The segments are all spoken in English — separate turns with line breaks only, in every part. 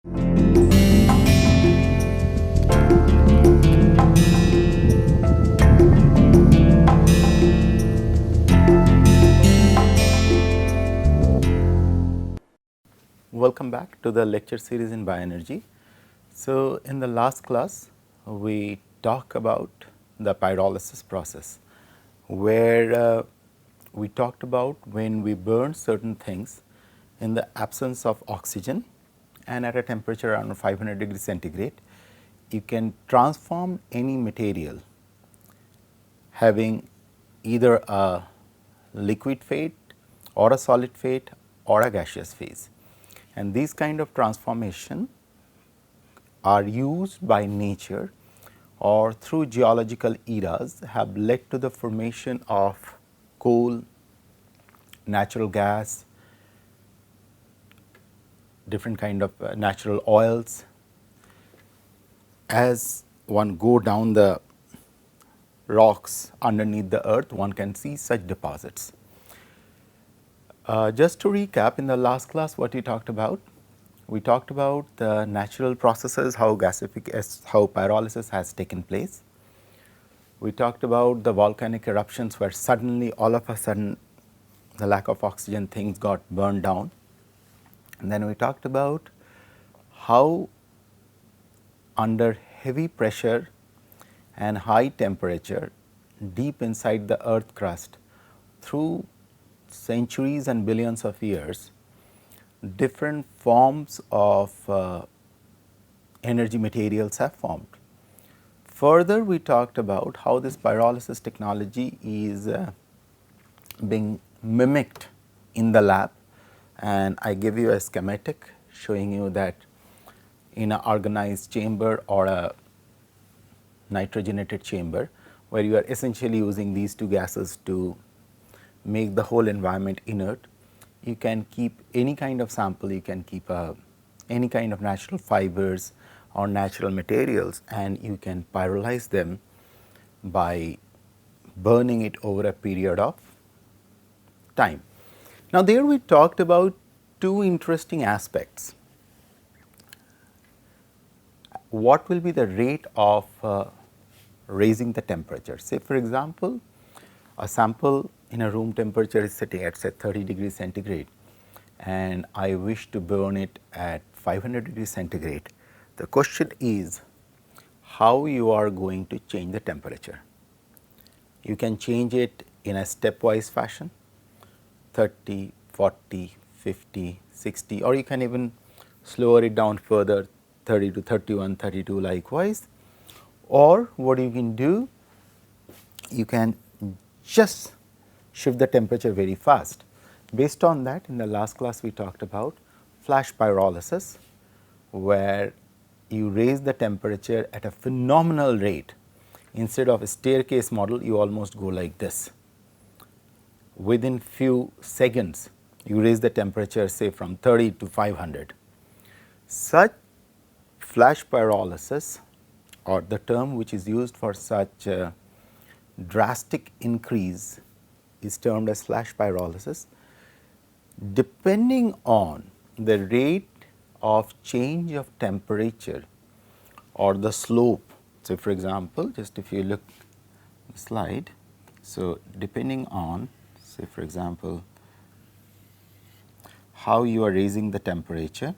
Welcome back to the lecture series in Bioenergy. So, in the last class we talked about the pyrolysis process, where we talked about when we burn certain things in the absence of oxygen and at a temperature around 500 degrees centigrade, you can transform any material having either a liquid fate or a solid fate or a gaseous phase. And these kind of transformation are used by nature or through geological eras have led to the formation of coal, natural gas, different kind of natural oils. As one go down the rocks underneath the earth, one can see such deposits. Just to recap, in the last class what we talked about the natural processes, how pyrolysis has taken place. We talked about the volcanic eruptions where suddenly all of a sudden the lack of oxygen, things got burned down. And then we talked about how under heavy pressure and high temperature deep inside the earth crust through centuries and billions of years, different forms of energy materials have formed. Further, we talked about how this pyrolysis technology is being mimicked in the lab, and I give you a schematic showing you that in an organized chamber or a nitrogenated chamber, where you are essentially using these two gases to make the whole environment inert. You can keep any kind of sample, you can keep any kind of natural fibers or natural materials, and you can pyrolyze them by burning it over a period of time. Now, there we talked about two interesting aspects. What will be the rate of raising the temperature? Say for example, a sample in a room temperature is sitting at say 30 degrees centigrade, and I wish to burn it at 500 degrees centigrade. The question is how you are going to change the temperature. You can change it in a stepwise fashion, 30, 40, 50, 60, or you can even slower it down further, 30 to 31, 32 likewise. Or what you can do, you can just shift the temperature very fast. Based on that, in the last class we talked about flash pyrolysis, where you raise the temperature at a phenomenal rate. Instead of a staircase model, you almost go like this. Within few seconds, you raise the temperature say from 30 to 500. Such flash pyrolysis, or the term which is used for such drastic increase, is termed as flash pyrolysis. Depending on the rate of change of temperature or the slope. So, for example, just if you look at the slide, so depending on say for example, how you are raising the temperature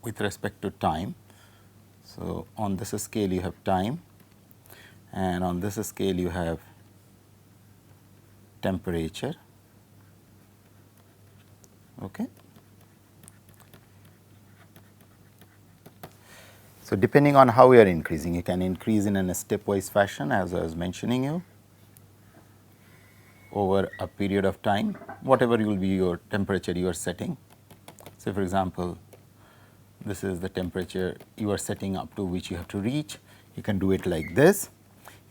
with respect to time. So, on this scale you have time, and on this scale you have temperature. Okay. So, depending on how you are increasing, you can increase in a stepwise fashion as I was mentioning you over a period of time, whatever will be your temperature you are setting. Say for example, this is the temperature you are setting up to which you have to reach. You can do it like this.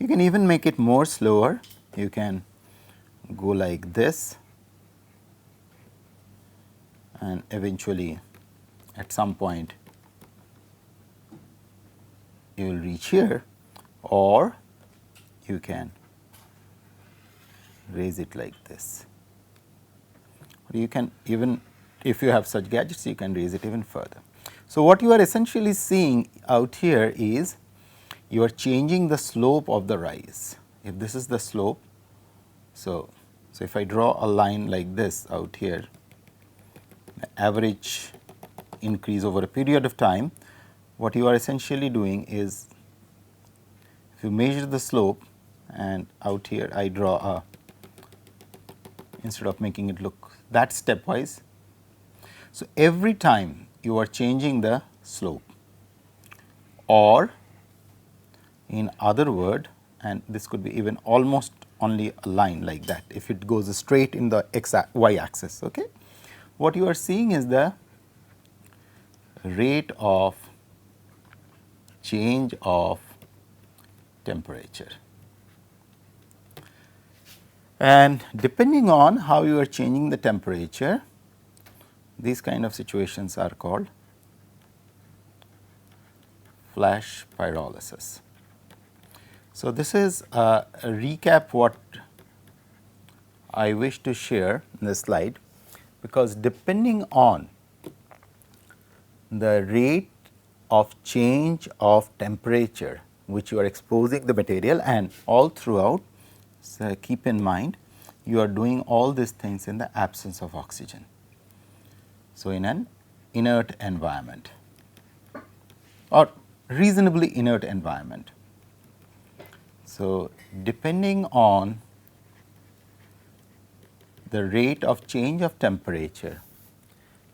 You can even make it more slower. You can go like this, and eventually at some point you will reach here, or you can raise it like this. Or you can even if you have such gadgets, you can raise it even further. So, what you are essentially seeing out here is you are changing the slope of the rise. If this is the slope, so if I draw a line like this out here, the average increase over a period of time, what you are essentially doing is, if you measure the slope and out here I draw a, instead of making it look that stepwise, so every time you are changing the slope, or in other word, and this could be even almost only a line like that, if it goes straight in the y axis. Okay. What you are seeing is the rate of change of temperature, and depending on how you are changing the temperature, these kind of situations are called flash pyrolysis. So, this is a recap what I wish to share in this slide, because depending on the rate of change of temperature which you are exposing the material, and all throughout, so keep in mind you are doing all these things in the absence of oxygen. So, in an inert environment or reasonably inert environment. So, depending on the rate of change of temperature,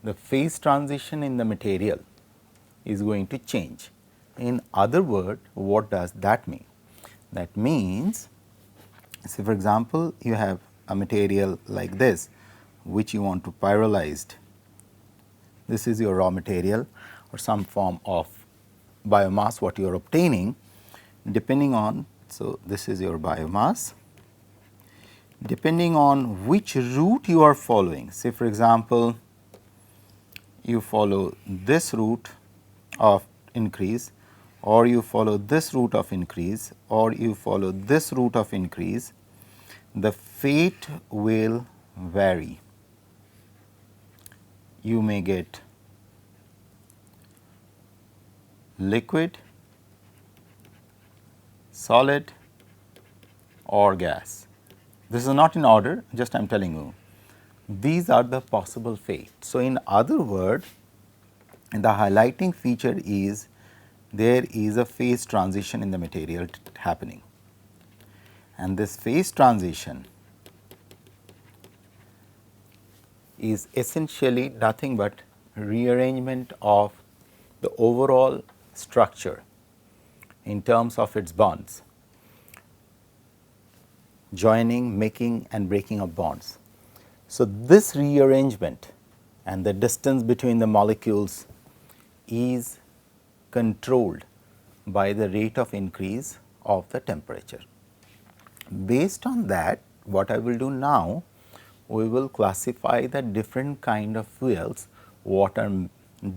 the phase transition in the material is going to change. In other words, what does that mean? That means, say for example, you have a material like this which you want to pyrolyze. This is your raw material or some form of biomass what you are obtaining, depending on, so this is your biomass, depending on which route you are following. Say for example, you follow this route of increase, or you follow this route of increase, or you follow this route of increase, the fate will vary. You may get liquid, solid or gas. This is not in order, just I am telling you. These are the possible fates. So, in other words, the highlighting feature is there is a phase transition in the material happening, and this phase transition is essentially nothing but rearrangement of the overall structure in terms of its bonds, joining, making and breaking of bonds. So, this rearrangement and the distance between the molecules is controlled by the rate of increase of the temperature. Based on that, what I will do now, we will classify the different kind of fuels what are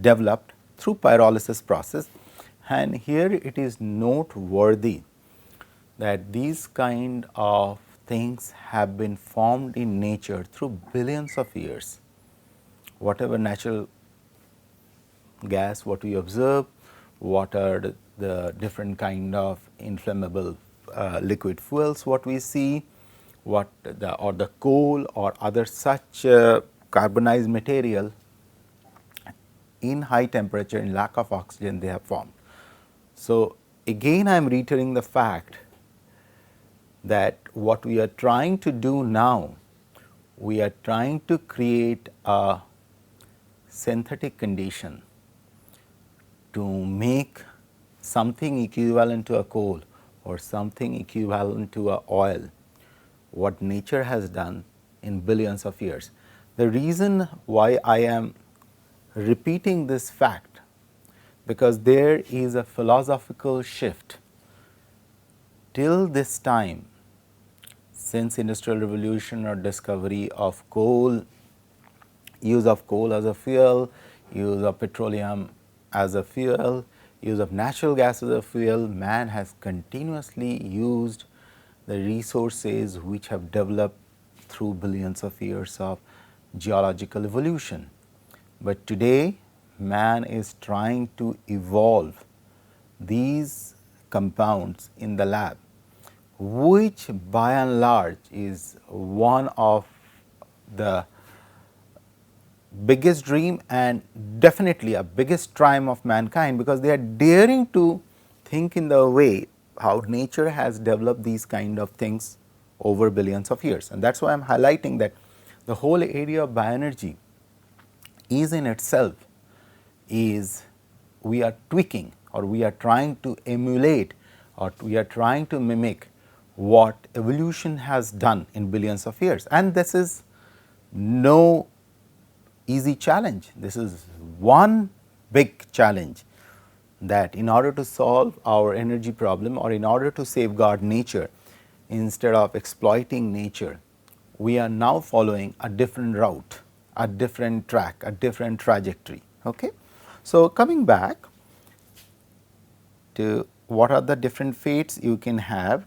developed through pyrolysis process, and here it is noteworthy that these kind of things have been formed in nature through billions of years. Whatever natural gas what we observe, what are the different kind of inflammable liquid fuels what we see, what the or the coal or other such carbonized material in high temperature, in lack of oxygen they have formed. So, again I am reiterating the fact that what we are trying to do now, we are trying to create a synthetic condition to make something equivalent to a coal or something equivalent to a oil, what nature has done in billions of years. The reason why I am repeating this fact, because there is a philosophical shift. Till this time, since industrial revolution or discovery of coal, use of coal as a fuel, use of petroleum as a fuel, use of natural gas as a fuel, man has continuously used the resources which have developed through billions of years of geological evolution. but today man is trying to evolve these compounds in the lab, which by and large is one of the biggest dream and definitely a biggest triumph of mankind, because they are daring to think in the way how nature has developed these kind of things over billions of years. And that is why I am highlighting that the whole area of bioenergy is in itself is we are tweaking, or we are trying to emulate, or we are trying to mimic what evolution has done in billions of years. And this is no easy challenge. This is one big challenge, that in order to solve our energy problem, or in order to safeguard nature, instead of exploiting nature, we are now following a different route, a different track, a different trajectory. Okay? So, coming back to what are the different fates you can have.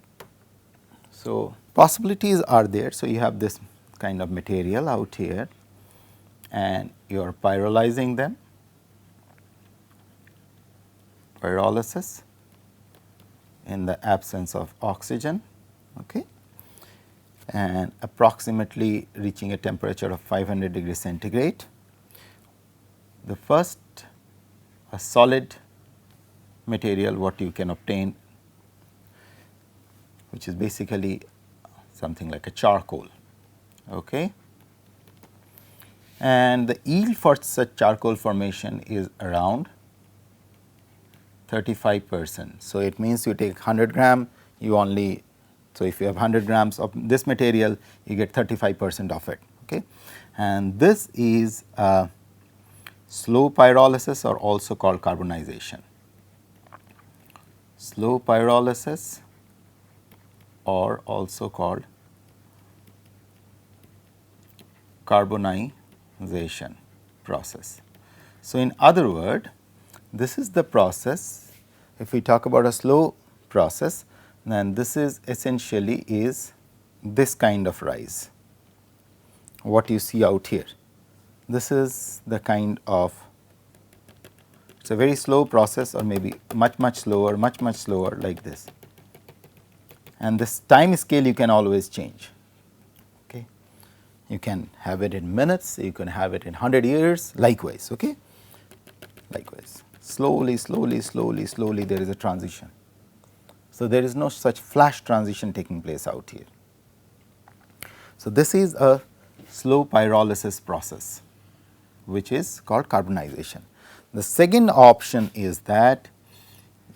So, possibilities are there. So, you have this kind of material out here and you are pyrolyzing them, pyrolysis in the absence of oxygen, okay, and approximately reaching a temperature of 500 degrees centigrade. The first, a solid material what you can obtain, which is basically something like a charcoal, okay, and the yield for such charcoal formation is around 35%. So, it means you take 100 gram, you only, so if you have 100 grams of this material, you get 35% of it, okay, and this is a slow pyrolysis, or also called carbonization. Slow pyrolysis, or also called carbonization process. So, in other words, this is the process. If we talk about a slow process, then this is essentially is this kind of rise, what you see out here. This is the kind of, it is a very slow process, or maybe much slower, much slower, like this, and this time scale you can always change. Okay. You can have it in minutes, you can have it in 100 years, likewise. Okay. Likewise, slowly there is a transition. So, there is no such flash transition taking place out here. So, this is a slow pyrolysis process, which is called carbonization. The second option is that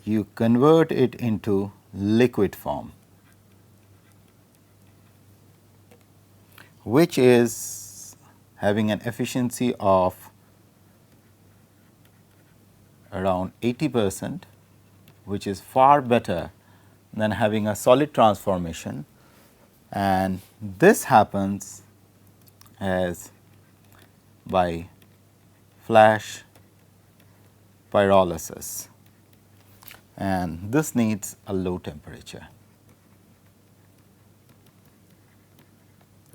you convert it into liquid form, which is having an efficiency of around 80%, which is far better than having a solid transformation, and this happens as by flash pyrolysis, and this needs a low temperature.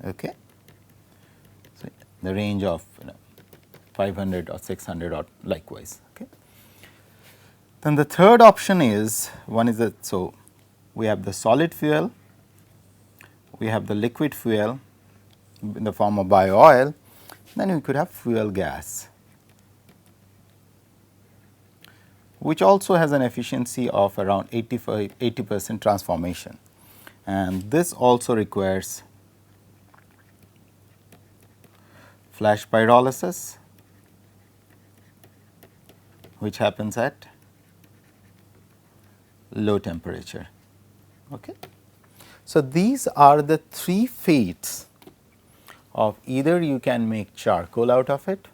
Okay. So, the range of 500 or 600 or likewise. Okay. Then the third option is, one is that, so we have the solid fuel, we have the liquid fuel in the form of bio oil, then we could have fuel gas, which also has an efficiency of around 80% transformation, and this also requires flash pyrolysis, which happens at low temperature. Okay. So, these are the three fates of either you can make charcoal out of it,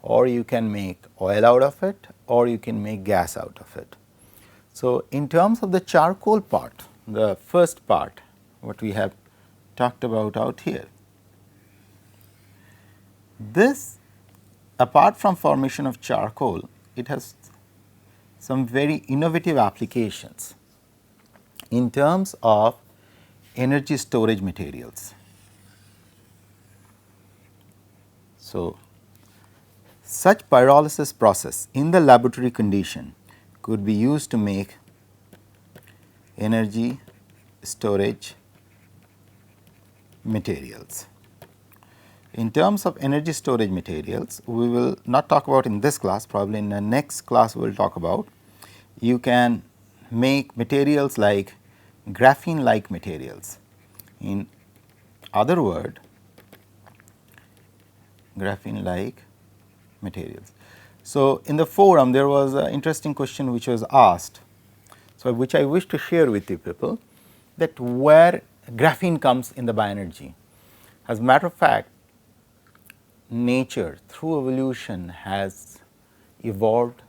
or you can make oil out of it, or you can make gas out of it. So, in terms of the charcoal part, the first part what we have talked about out here, this, apart from formation of charcoal, it has some very innovative applications in terms of energy storage materials. So, Such pyrolysis process in the laboratory condition could be used to make energy storage materials. In terms of energy storage materials, we will not talk about in this class, probably in the next class we will talk about. You can make materials like graphene like materials. In other word, graphene like materials. So, in the forum there was an interesting question which was asked, so which I wish to share with you people, that where graphene comes in the bioenergy. As a matter of fact, nature through evolution has evolved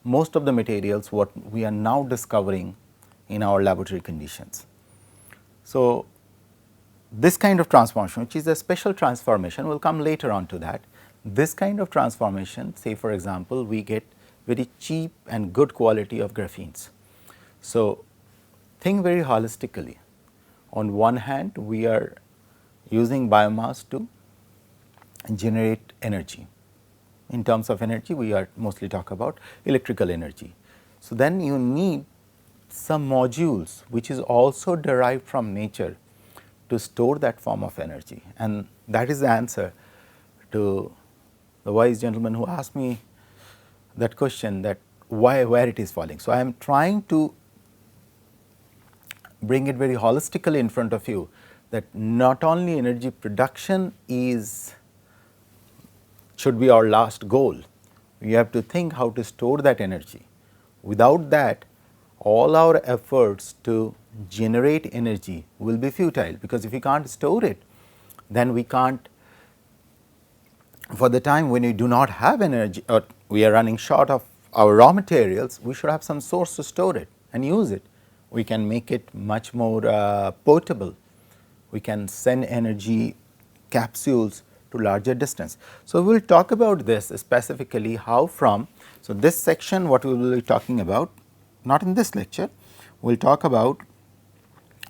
most of the materials what we are now discovering in our laboratory conditions. So, this kind of transformation, which is a special transformation, will come later on to that. This kind of transformation, say for example, we get very cheap and good quality of graphenes. So, think very holistically. On one hand, we are using biomass to generate energy. In terms of energy, we are mostly talk about electrical energy. So, then you need some modules which is also derived from nature to store that form of energy, and that is the answer to the wise gentleman who asked me that question, that why, where it is falling. So, I am trying to bring it very holistically in front of you, that not only energy production should be our last goal, we have to think how to store that energy. Without that, all our efforts to generate energy will be futile, because if we can't store it, then we can't, for the time when we do not have energy or we are running short of our raw materials, we should have some source to store it and use it. We can make it much more portable. We can send energy capsules to larger distance. So, we will talk about this specifically how from. So, this section what we will be talking about, not in this lecture, we will talk about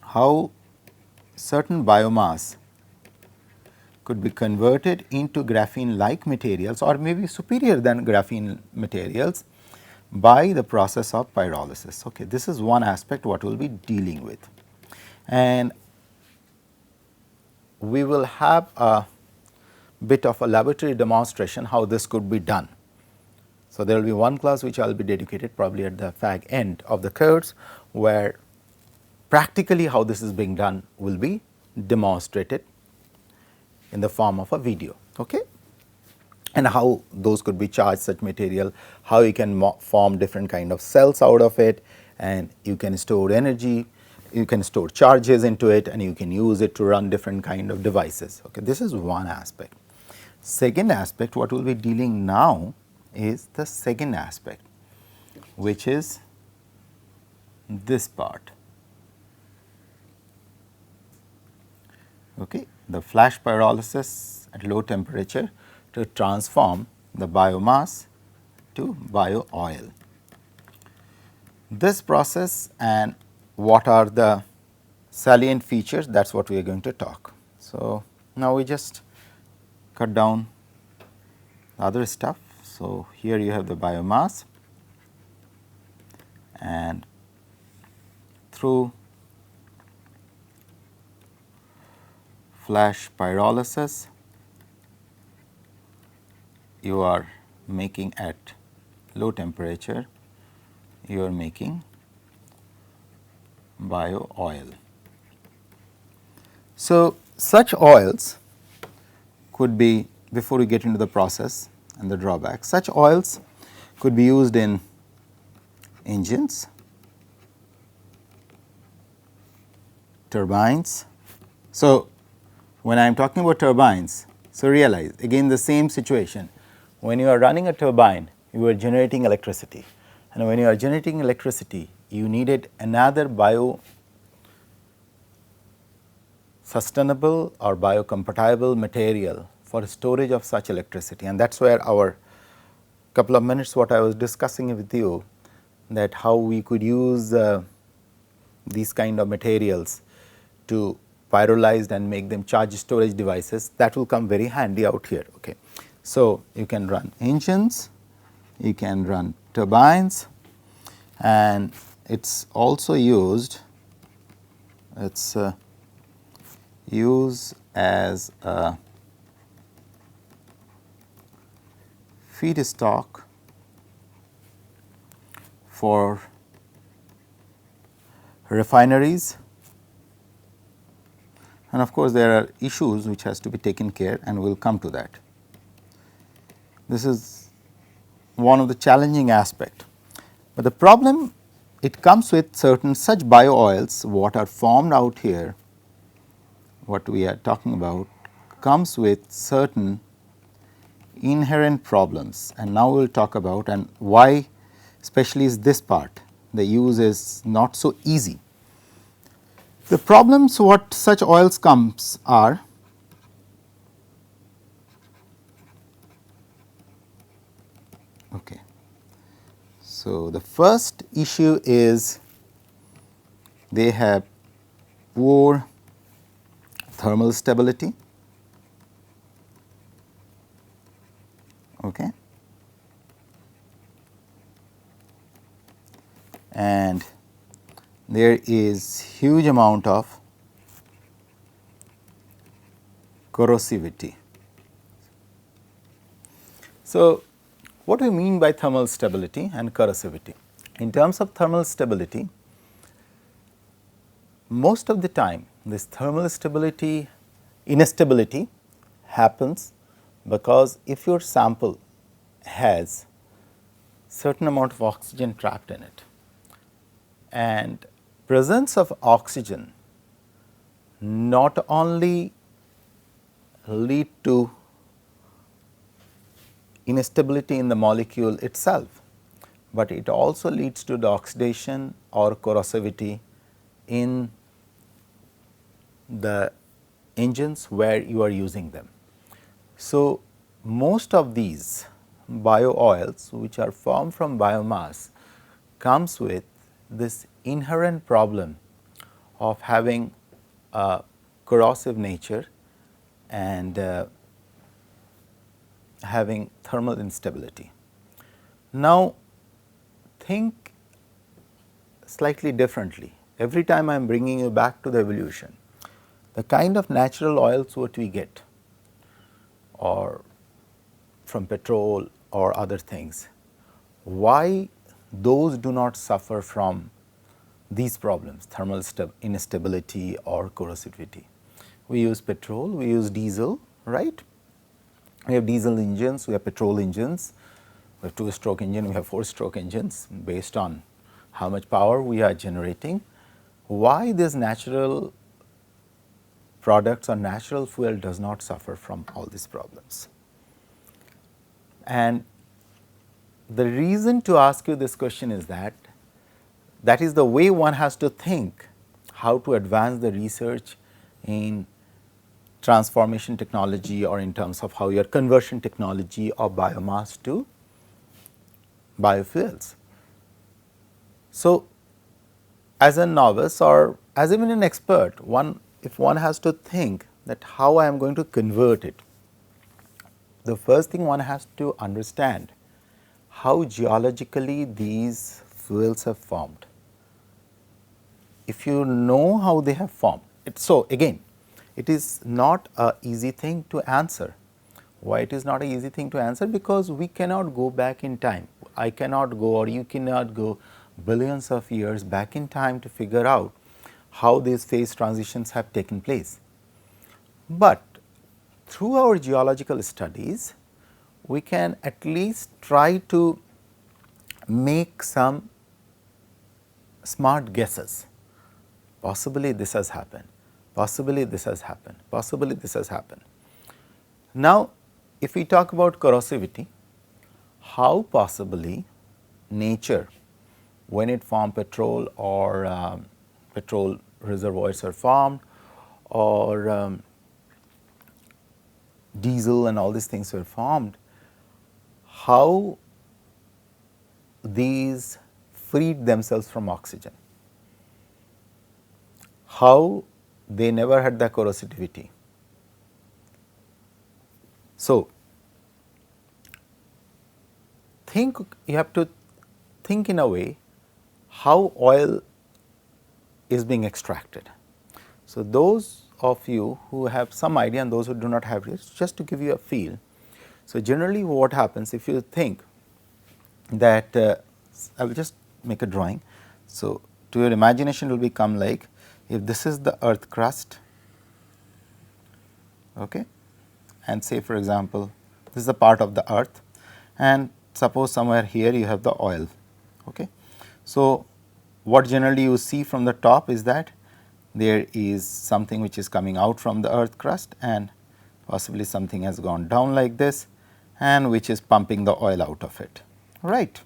how certain biomass could be converted into graphene like materials or maybe superior than graphene materials by the process of pyrolysis. Okay, this is one aspect what we will be dealing with, and we will have a bit of a laboratory demonstration how this could be done. So, there will be one class which I will be dedicated probably at the fag end of the course, where practically how this is being done will be demonstrated in the form of a video, okay? And how those could be charged such material, how you can form different kind of cells out of it, and you can store energy, you can store charges into it, and you can use it to run different kind of devices. Okay, this is one aspect. Second aspect what we will be dealing now is the second aspect, which is this part. Okay, the flash pyrolysis at low temperature to transform the biomass to bio oil. This process and what are the salient features, that is what we are going to talk. So, now we just cut down the other stuff. So, here you have the biomass, and through flash pyrolysis you are making at low temperature, you are making bio oil. So, such oils could be, before we get into the process and the drawbacks, such oils could be used in engines, turbines. So, when I am talking about turbines, so realize again the same situation. When you are running a turbine, you are generating electricity, and when you are generating electricity, you needed another sustainable or biocompatible material for storage of such electricity, and that is where our couple of minutes what I was discussing with you, that how we could use these kind of materials to pyrolyze and make them charge storage devices, that will come very handy out here. Okay. So, you can run engines, you can run turbines, and it is also used, it is used as a feedstock for refineries, and of course, there are issues which has to be taken care, and we will come to that. This is one of the challenging aspect, but the problem, it comes with certain such bio oils what are formed out here, what we are talking about comes with certain inherent problems, and now we will talk about and why especially is this part, the use is not so easy. The problems what such oils comes are, okay. So, the first issue is they have poor thermal stability, okay, and there is huge amount of corrosivity. So, what do we mean by thermal stability and corrosivity? In terms of thermal stability, most of the time this thermal stability instability happens because if your sample has certain amount of oxygen trapped in it, and presence of oxygen not only lead to instability in the molecule itself, but it also leads to the oxidation or corrosivity in the engines where you are using them. So, most of these bio oils which are formed from biomass comes with this inherent problem of having a corrosive nature and having thermal instability. Now, think slightly differently. Every time I am bringing you back to the evolution, the kind of natural oils what we get or from petrol or other things, why those do not suffer from these problems, thermal instability or corrosivity. We use petrol, we use diesel, right? We have diesel engines, we have petrol engines, we have 2-stroke engine, we have 4-stroke engines based on how much power we are generating. Why this natural products or natural fuel does not suffer from all these problems? And the reason to ask you this question is that is the way one has to think how to advance the research in transformation technology or in terms of how your conversion technology of biomass to biofuels. So, as a novice or as even an expert, if one has to think that how I am going to convert it, the first thing one has to understand how geologically these fuels have formed. If you know how they have formed, so again it is not a easy thing to answer. Why it is not an easy thing to answer? Because we cannot go back in time. I cannot go or you cannot go billions of years back in time to figure out how these phase transitions have taken place. But through our geological studies, we can at least try to make some smart guesses. Possibly this has happened, possibly this has happened, possibly this has happened. Now, if we talk about corrosivity, how possibly nature, when it formed petrol or petrol reservoirs are formed or diesel and all these things were formed, how these freed themselves from oxygen, how they never had the corrosivity. So, you have to think in a way how oil is being extracted. So, those of you who have some idea and those who do not have it, just to give you a feel. So, generally what happens if you think that I will just make a drawing. So, to your imagination will become like if this is the earth crust, okay, and say for example, this is a part of the earth and suppose somewhere here you have the oil. Okay. So, what generally you see from the top is that there is something which is coming out from the earth crust and possibly something has gone down like this and which is pumping the oil out of it, right.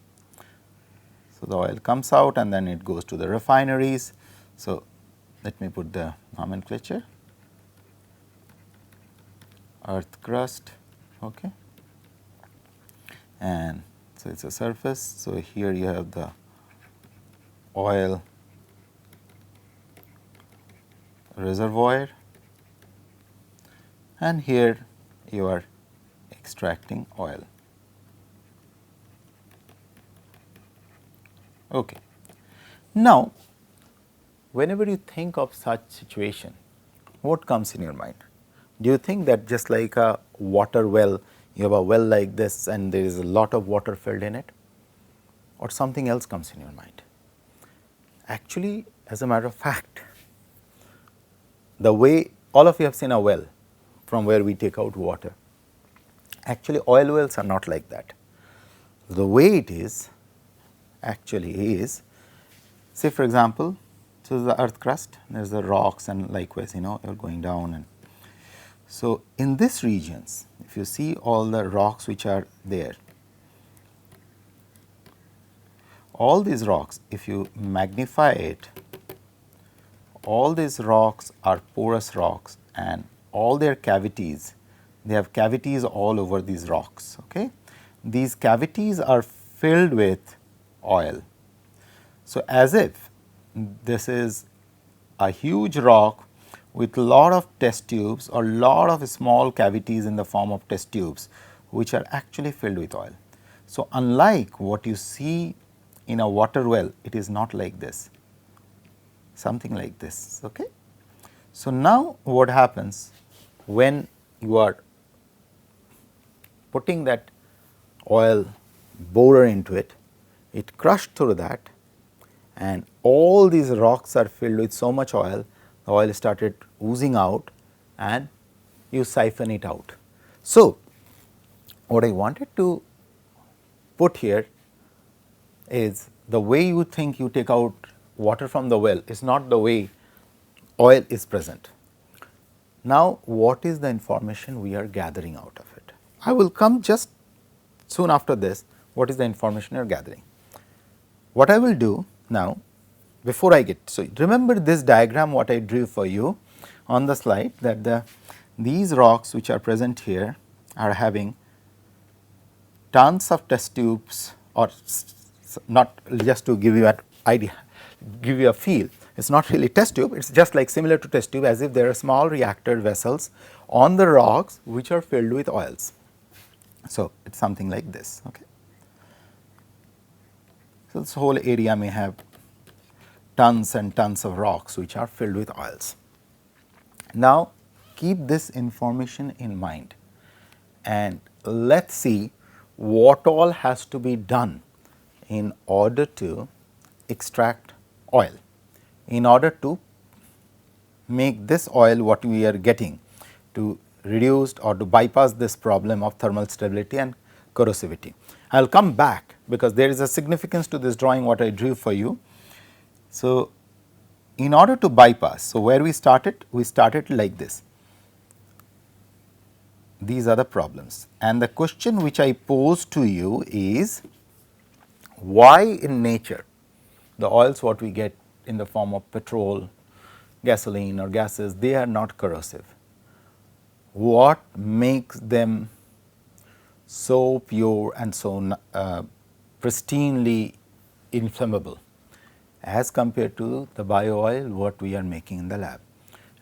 So, the oil comes out and then it goes to the refineries. So, let me put the nomenclature earth crust, okay, and so it is a surface. So, here you have the oil reservoir and here you are extracting oil. Okay. Now, whenever you think of such situation, what comes in your mind? Do you think that just like a water well, you have a well like this and there is a lot of water filled in it, or something else comes in your mind? Actually, as a matter of fact, the way all of you have seen a well from where we take out water, actually oil wells are not like that. The way it is actually is, say for example, so the earth crust, there is the rocks and likewise you are going down, and so in this regions if you see all the rocks which are there, all these rocks if you magnify it, all these rocks are porous rocks and all their cavities, they have cavities all over these rocks. Okay. These cavities are filled with oil. So, as if this is a huge rock with lot of test tubes or lot of small cavities in the form of test tubes which are actually filled with oil. So, unlike what you see in a water well, it is not like this, something like this. Okay. So, now what happens when you are putting that oil borer into it, it crushed through that and all these rocks are filled with so much oil, the oil started oozing out and you siphon it out. So, what I wanted to put here is the way you think you take out water from the well is not the way oil is present. Now, what is the information we are gathering out of it? I will come just soon after this, what is the information you are gathering. What I will do now, before I get, so remember this diagram what I drew for you on the slide, that these rocks which are present here are having tons of test tubes, or not, just to give you an idea, give you a feel, it is not really test tube, it is just like similar to test tube, as if there are small reactor vessels on the rocks which are filled with oils. So, it is something like this. Okay. So, this whole area may have tons and tons of rocks which are filled with oils. Now, keep this information in mind and let us see what all has to be done in order to extract oil, in order to make this oil what we are getting to reduce or to bypass this problem of thermal stability and corrosivity. I will come back because there is a significance to this drawing what I drew for you. So, in order to bypass, so where we started like this. These are the problems, and the question which I pose to you is, why in nature the oils what we get in the form of petrol, gasoline or gases, they are not corrosive? What makes them so pure and so pristinely inflammable as compared to the bio oil what we are making in the lab?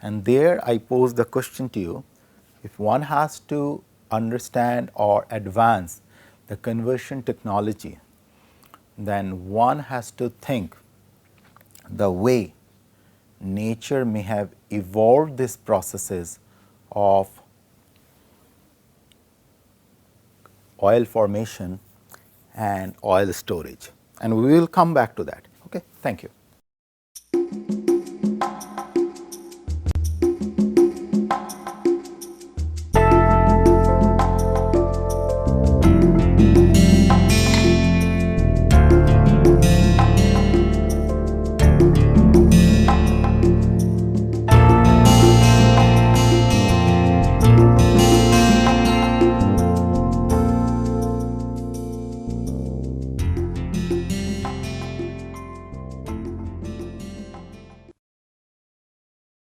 And there I pose the question to you, if one has to understand or advance the conversion technology, then one has to think the way nature may have evolved these processes of oil formation and oil storage, and we will come back to that. Okay, thank you.